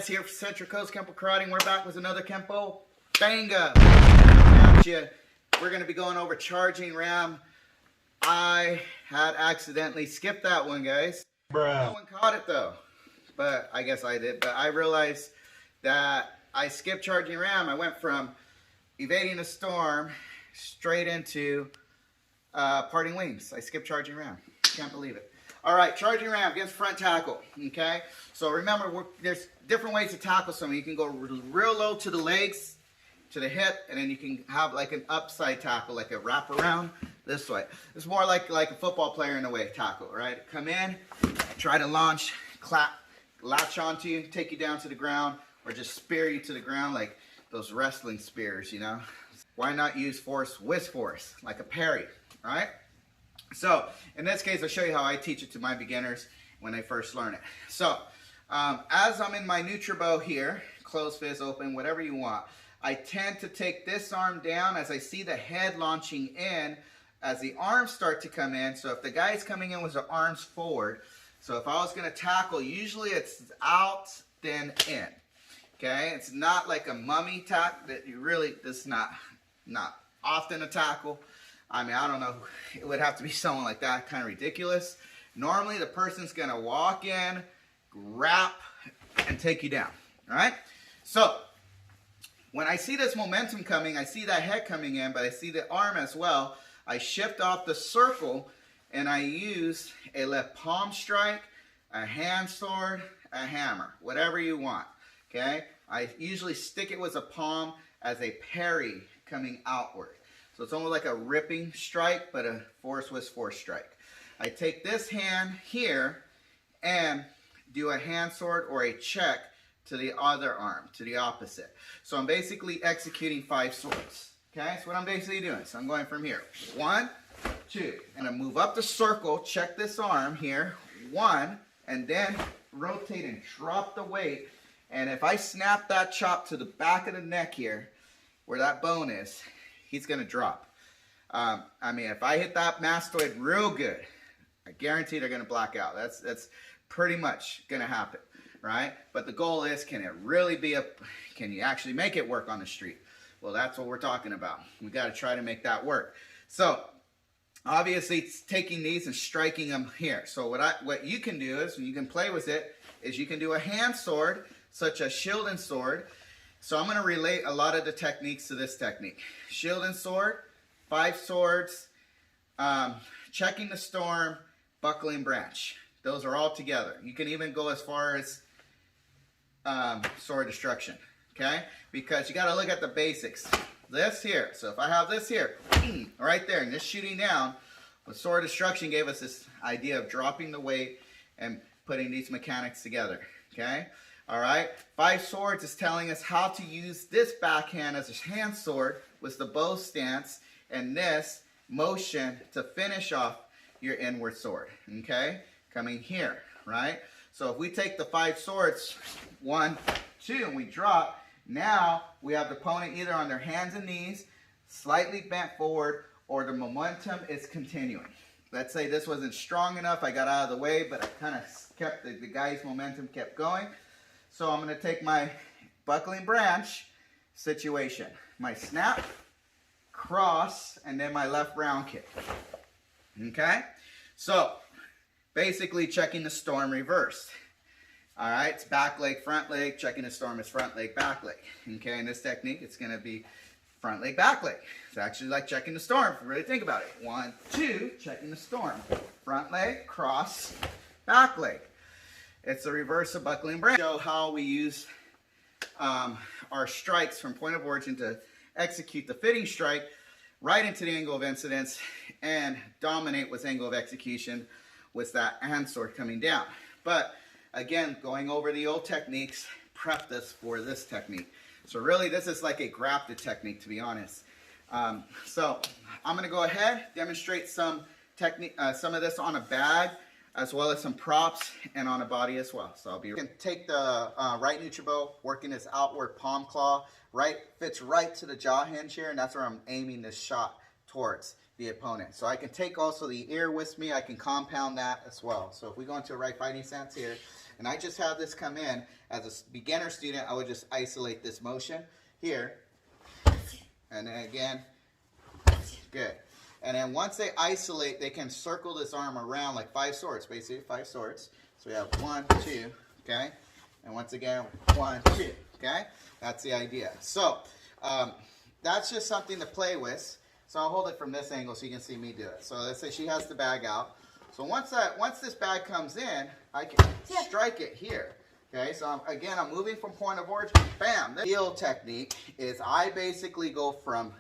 Here for Central Coast Kenpo Karate. We're back with another Kenpo banger. We're going to be going over charging ram. I had accidentally skipped that one, guys. Bruh. No one caught it though, but I guess I did. But I realized that I skipped charging ram. I went from evading the storm straight into parting wings. I skipped charging ram. Can't believe it. All right, charging ram against front tackle. Okay, so remember, there's different ways to tackle someone. You can go real low to the legs, to the hip, and then you can have like an upside tackle, like a wrap around this way. It's more like a football player in a way tackle, right? Come in, try to launch, clap, latch onto you, take you down to the ground, or just spear you to the ground like those wrestling spears, you know? Why not use force with force, like a parry, right? So, in this case, I'll show you how I teach it to my beginners when they first learn it. So, as I'm in my neutral bow here, closed fist, open, whatever you want, I tend to take this arm down as I see the head launching in, as the arms start to come in. So if the guy's coming in with the arms forward, so if I was going to tackle, usually it's out, then in. Okay, it's not like a mummy tack that you really, this is not often a tackle. I mean, I don't know, it would have to be someone like that, kind of ridiculous. Normally the person's going to walk in, wrap, and take you down. All right? So, when I see this momentum coming, I see that head coming in, but I see the arm as well. I shift off the circle, and I use a left palm strike, a hand sword, a hammer, whatever you want. Okay? I usually stick it with a palm as a parry coming outward. So it's almost like a ripping strike, but a force with force strike. I take this hand here and do a hand sword or a check to the other arm, to the opposite. So I'm basically executing 5 swords. Okay, so what I'm basically doing, so I'm going from here. 1, 2, and I move up the circle, check this arm here, 1, and then rotate and drop the weight. And if I snap that chop to the back of the neck here, where that bone is, he's going to drop. I mean, if I hit that mastoid real good, I guarantee they're going to black out. That's pretty much going to happen, right? But the goal is, can it really be can you actually make it work on the street? Well, that's what we're talking about. We got to try to make that work. So, obviously, it's taking these and striking them here. So what you can do is, when you can play with it, is you can do a hand sword, such as shield and sword. So I'm going to relate a lot of the techniques to this technique. Shield and sword, 5 swords, checking the storm, buckling branch. Those are all together. You can even go as far as sword destruction, okay? Because you got to look at the basics. This here, so if I have this here, right there, and just shooting down, with sword destruction gave us this idea of dropping the weight and putting these mechanics together, okay? All right, 5 swords is telling us how to use this backhand as a hand sword with the bow stance, and this motion to finish off your inward sword, okay? Coming here, right? So if we take the 5 swords, 1, 2, and we drop, now we have the opponent either on their hands and knees, slightly bent forward, or the momentum is continuing. Let's say this wasn't strong enough, I got out of the way, but I kind of kept, the guy's momentum kept going. So I'm going to take my buckling branch situation, my snap, cross, and then my left round kick. Okay? So, basically checking the storm reversed. Alright, it's back leg, front leg. Checking the storm is front leg, back leg. Okay, in this technique, it's going to be front leg, back leg. It's actually like checking the storm, if you really think about it. 1, 2, checking the storm. Front leg, cross, back leg. It's the reverse of buckling branch. Show how we use our strikes from point of origin to execute the fitting strike right into the angle of incidence and dominate with angle of execution with that hand sword coming down. But again, going over the old techniques, prep this for this technique. So really, this is like a grafted technique, to be honest. So I'm going to go ahead, demonstrate some technique, some of this on a bag. as well as some props and on a body as well. So you can take the right NutriBow, working this outward palm claw, fits right to the jaw hinge here, and that's where I'm aiming this shot towards the opponent. So I can take also the ear with me, I can compound that as well. So if we go into a right fighting stance here, and I just have this come in, as a beginner student, I would just isolate this motion here, and then again, good. And then once they isolate, they can circle this arm around like 5 swords, basically 5 swords. So we have 1, 2, okay? And once again, 1, 2, okay? That's the idea. So that's just something to play with. So I'll hold it from this angle so you can see me do it. So let's say she has the bag out. So once this bag comes in, I can strike it here. Okay, so I'm moving from point of origin, bam. The heel technique is I basically go from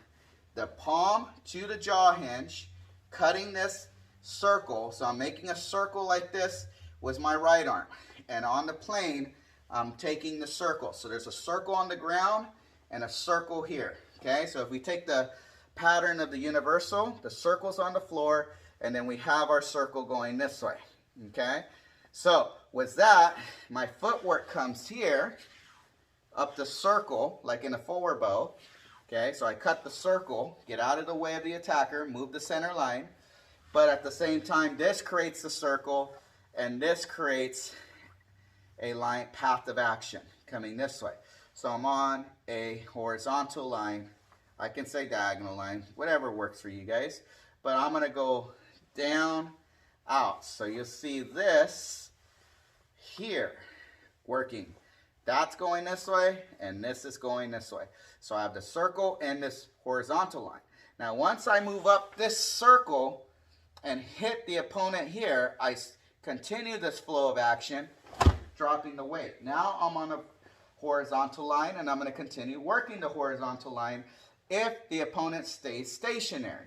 the palm to the jaw hinge, cutting this circle. So I'm making a circle like this with my right arm. And on the plane, I'm taking the circle. So there's a circle on the ground and a circle here. Okay, so if we take the pattern of the universal, the circle's on the floor, and then we have our circle going this way. Okay, so with that, my footwork comes here, up the circle, like in a forward bow. Okay, so I cut the circle, get out of the way of the attacker, move the center line, but at the same time, this creates the circle, and this creates a line path of action coming this way. So I'm on a horizontal line. I can say diagonal line, whatever works for you guys, but I'm going to go down, out. So you'll see this here working. That's going this way, and this is going this way. So I have the circle and this horizontal line. Now, once I move up this circle and hit the opponent here, I continue this flow of action, dropping the weight. Now I'm on a horizontal line, and I'm going to continue working the horizontal line if the opponent stays stationary.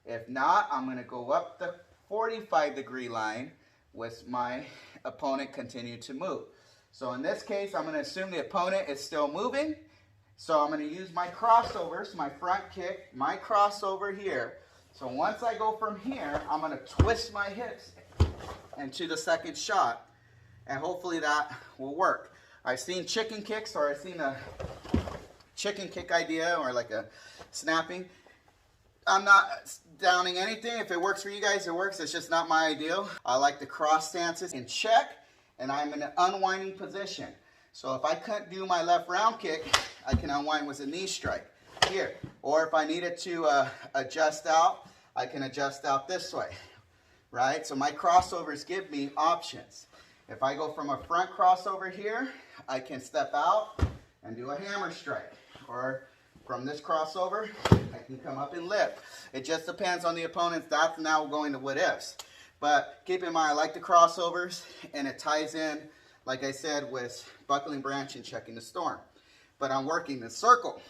If not, I'm going to go up the 45-degree line with my opponent continue to move. So in this case, I'm going to assume the opponent is still moving. So I'm going to use my crossovers, my front kick, my crossover here. So once I go from here, I'm going to twist my hips into the second shot, and hopefully that will work. I've seen chicken kicks, or I've seen a chicken kick idea, or like a snapping. I'm not downing anything. If it works for you guys, it works. It's just not my ideal. I like the cross stances in check, and I'm in an unwinding position. So if I couldn't do my left round kick, I can unwind with a knee strike here. Or if I needed to adjust out, I can adjust out this way, right? So my crossovers give me options. If I go from a front crossover here, I can step out and do a hammer strike. Or from this crossover, I can come up and lift. It just depends on the opponents. That's now going to what ifs. But keep in mind, I like the crossovers, and it ties in, like I said, with buckling branch and checking the storm. But I'm working this circle,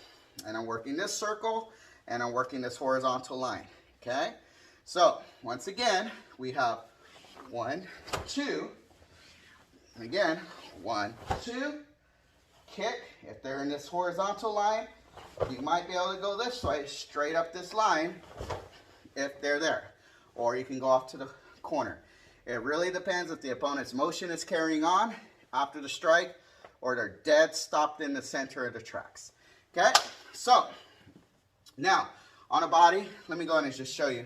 and I'm working this circle, and I'm working this horizontal line. Okay? So, once again, we have 1, 2, and again, 1, 2, kick. If they're in this horizontal line, you might be able to go this way, straight up this line, if they're there. Or you can go off to the corner. It really depends if the opponent's motion is carrying on after the strike, or they're dead stopped in the center of the tracks. Okay? So, now, on a body, let me go ahead and just show you.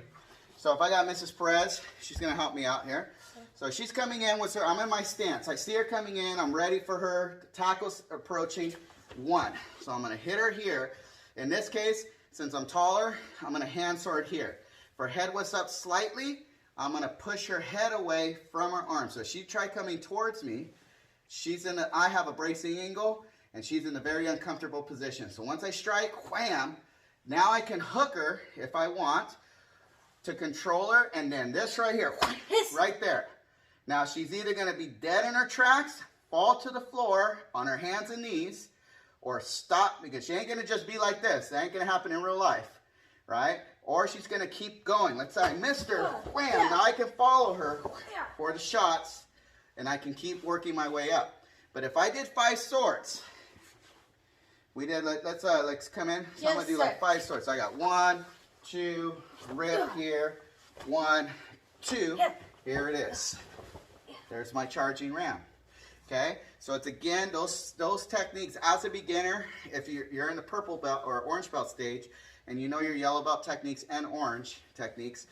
So if I got Mrs. Perez, she's going to help me out here. So she's coming in with her, I'm in my stance. I see her coming in, I'm ready for her, tackle's approaching, 1. So I'm going to hit her here. In this case, since I'm taller, I'm going to hand sword here. If her head was up slightly, I'm going to push her head away from her arm. So she tried coming towards me. I have a bracing angle, and she's in a very uncomfortable position. So once I strike, wham, now I can hook her if I want to control her, and then this right here, right there. Now she's either going to be dead in her tracks, fall to the floor on her hands and knees, or stop, because she ain't going to just be like this. That ain't going to happen in real life, right? Or she's going to keep going. Let's say I missed her, wham, now I can follow her for the shots, and I can keep working my way up. But if I did 5 swords, let's come in. So I'm going to do like 5 swords. So I got 1, 2, rip here, 1, 2. here it is. There's my charging ram. Okay, so it's again those techniques as a beginner. If you're in the purple belt or orange belt stage, and you know your yellow belt techniques and orange techniques,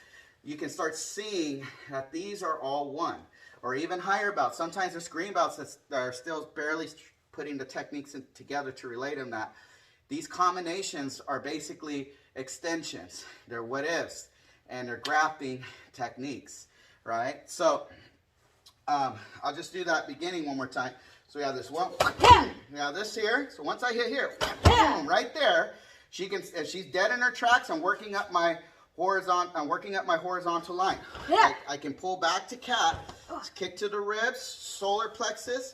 you can start seeing that these are all one, or even higher belts. Sometimes there's green belts that are still barely putting the techniques together to relate them. That these combinations are basically extensions. They're what ifs, and they're grafting techniques, right? So I'll just do that beginning one more time. So we have this one, we have this here. So once I hit here, boom, right there, she can, if she's dead in her tracks, I'm working up my horizontal line. I can pull back to cat, kick to the ribs, solar plexus,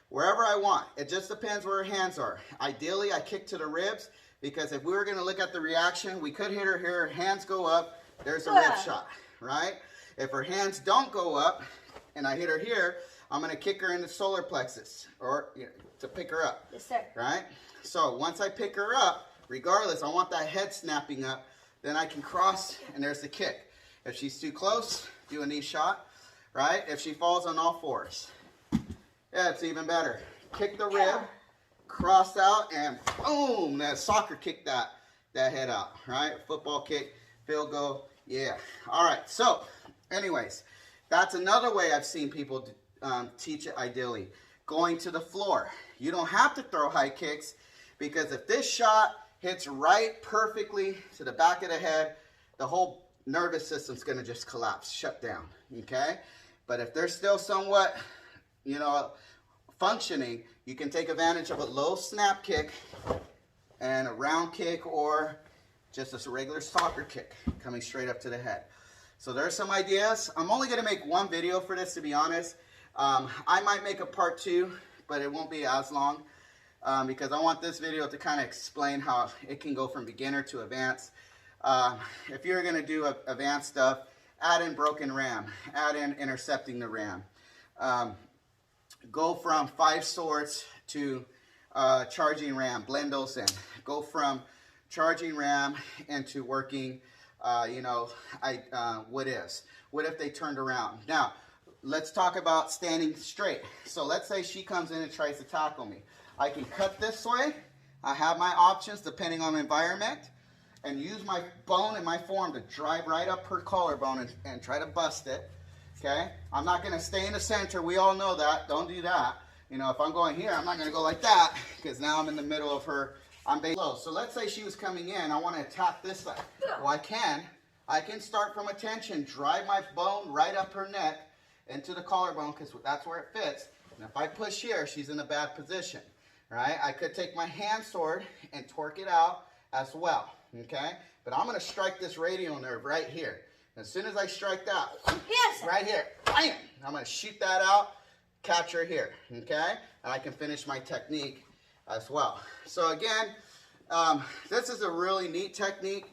wherever I want. It just depends where her hands are. Ideally, I kick to the ribs, because if we were going to look at the reaction, we could hit her here, hands go up, there's a rib shot, right? If her hands don't go up, and I hit her here, I'm going to kick her in the solar plexus, or to pick her up. Yes, sir. Right? So once I pick her up, regardless, I want that head snapping up, then I can cross, and there's the kick. If she's too close, do a knee shot, right? If she falls on all fours, yeah, it's even better. Kick the rib, cross out, and boom, that soccer kick that head out, right? Football kick, field goal, yeah. All right, so anyways, that's another way I've seen people teach it ideally. Going to the floor. You don't have to throw high kicks, because if this shot hits right perfectly to the back of the head, the whole nervous system's going to just collapse, shut down, okay? But if they're still somewhat, functioning, you can take advantage of a low snap kick and a round kick, or just a regular soccer kick coming straight up to the head. So there's some ideas. I'm only going to make one video for this, to be honest. I might make a part 2, but it won't be as long, because I want this video to kind of explain how it can go from beginner to advanced. If you're going to do advanced stuff, add in broken ram, add in intercepting the ram. Go from 5 swords to charging ram, blend those in. Go from charging ram into working what if they turned around? Now, let's talk about standing straight. So let's say she comes in and tries to tackle me. I can cut this way. I have my options depending on the environment, and use my bone and my forearm to drive right up her collarbone and try to bust it. Okay? I'm not going to stay in the center. We all know that. Don't do that. If I'm going here, I'm not going to go like that, because now I'm in the middle of her. I'm based low. So let's say she was coming in. I want to attack this side. Well, I can start from attention, drive my bone right up her neck into the collarbone, because that's where it fits. And if I push here, she's in a bad position, right? I could take my hand sword and torque it out as well, okay? But I'm going to strike this radial nerve right here. As soon as I strike that, right here, bam, I'm going to shoot that out, catch her here, okay? And I can finish my technique as well. So again, this is a really neat technique.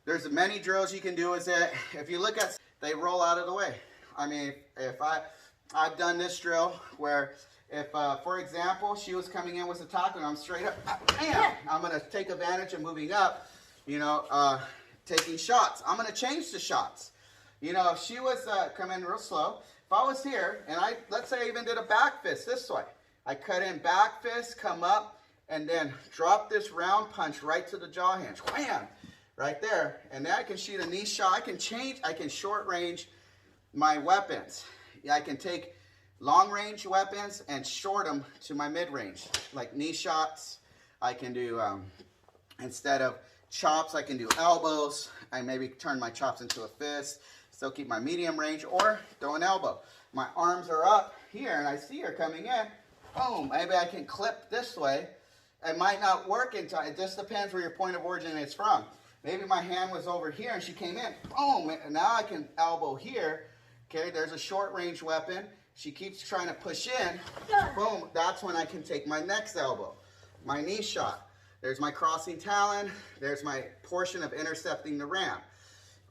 There's many drills you can do with it. If you look at, they roll out of the way. I mean, if I've done this drill where if, for example, she was coming in with a tackle and I'm straight up, bam, I'm going to take advantage of moving up, taking shots. I'm going to change the shots. If she was coming real slow, if I was here and let's say I even did a back fist this way. I cut in back fist, come up, and then drop this round punch right to the jaw hinge. Wham! Right there. And then I can shoot a knee shot. I can short range my weapons. I can take long range weapons and short them to my mid range, like knee shots. I can do, instead of chops, I can do elbows. I maybe turn my chops into a fist, still keep my medium range, or throw an elbow. My arms are up here and I see her coming in. Boom, maybe I can clip this way. It might not work in time. It just depends where your point of origin is from. Maybe my hand was over here and she came in. Boom, and now I can elbow here. Okay, there's a short range weapon. She keeps trying to push in. Boom, that's when I can take my next elbow. My knee shot. There's my crossing talon. There's my portion of intercepting the ram.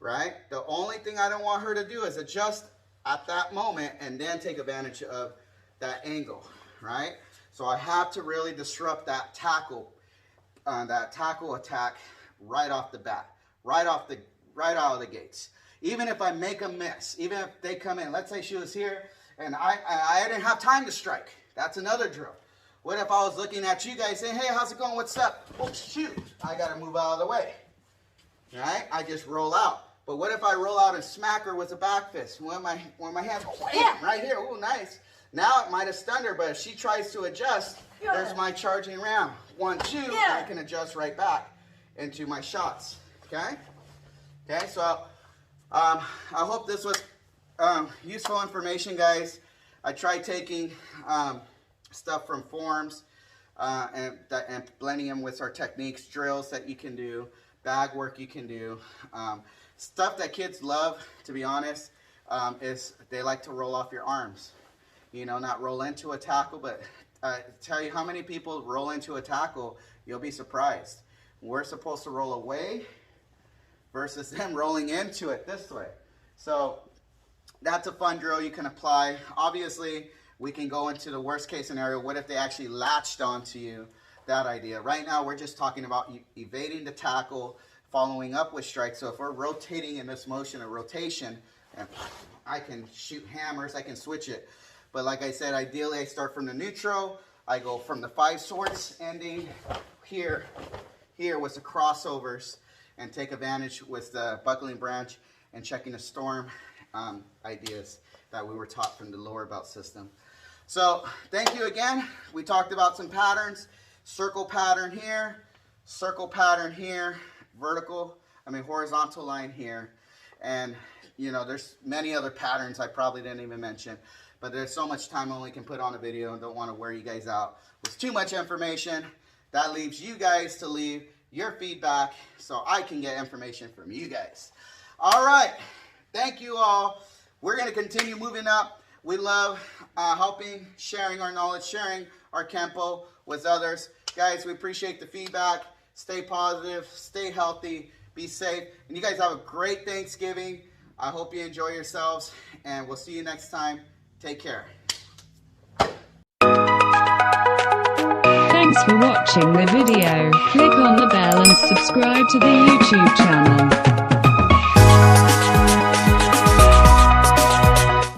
Right? The only thing I don't want her to do is adjust at that moment and then take advantage of that angle. Right? So I have to really disrupt that tackle attack right off the bat, right out of the gates. Even if I make a miss, even if they come in, let's say she was here and I didn't have time to strike. That's another drill. What if I was looking at you guys saying, hey, how's it going? What's up? Oh, shoot, I got to move out of the way. All right? I just roll out. But what if I roll out and smack her with a back fist? When my hands go, wham, right here. Ooh, nice. Now it might have stunned her, but if she tries to adjust, there's my charging round. 1, 2, and I can adjust right back into my shots. Okay? Okay, so I hope this was useful information, guys. I tried taking stuff from forums and blending them with our techniques, drills that you can do, bag work you can do. Stuff that kids love, to be honest, is they like to roll off your arms. You know, not roll into a tackle, but tell you how many people roll into a tackle, you'll be surprised. We're supposed to roll away versus them rolling into it this way. So that's a fun drill you can apply. Obviously, we can go into the worst case scenario. What if they actually latched onto you? That idea. Right now, we're just talking about evading the tackle, following up with strikes. So if we're rotating in this motion of rotation, and I can shoot hammers, I can switch it. But like I said, ideally I start from the neutral. I go from the 5 swords ending here with the crossovers and take advantage with the buckling branch and checking the storm ideas that we were taught from the lower belt system. So thank you again. We talked about some patterns. Circle pattern here, horizontal line here. And you know, there's many other patterns I probably didn't even mention, but there's so much time I only can put on a video and don't want to wear you guys out with too much information. That leaves you guys to leave your feedback so I can get information from you guys. All right, thank you all. We're going to continue moving up. We love helping, sharing our knowledge, sharing our Kenpo with others. Guys, we appreciate the feedback. Stay positive, stay healthy, be safe, and you guys have a great Thanksgiving. I hope you enjoy yourselves, and we'll see you next time. Take care. Thanks for watching the video. Click on the bell and subscribe to the YouTube channel.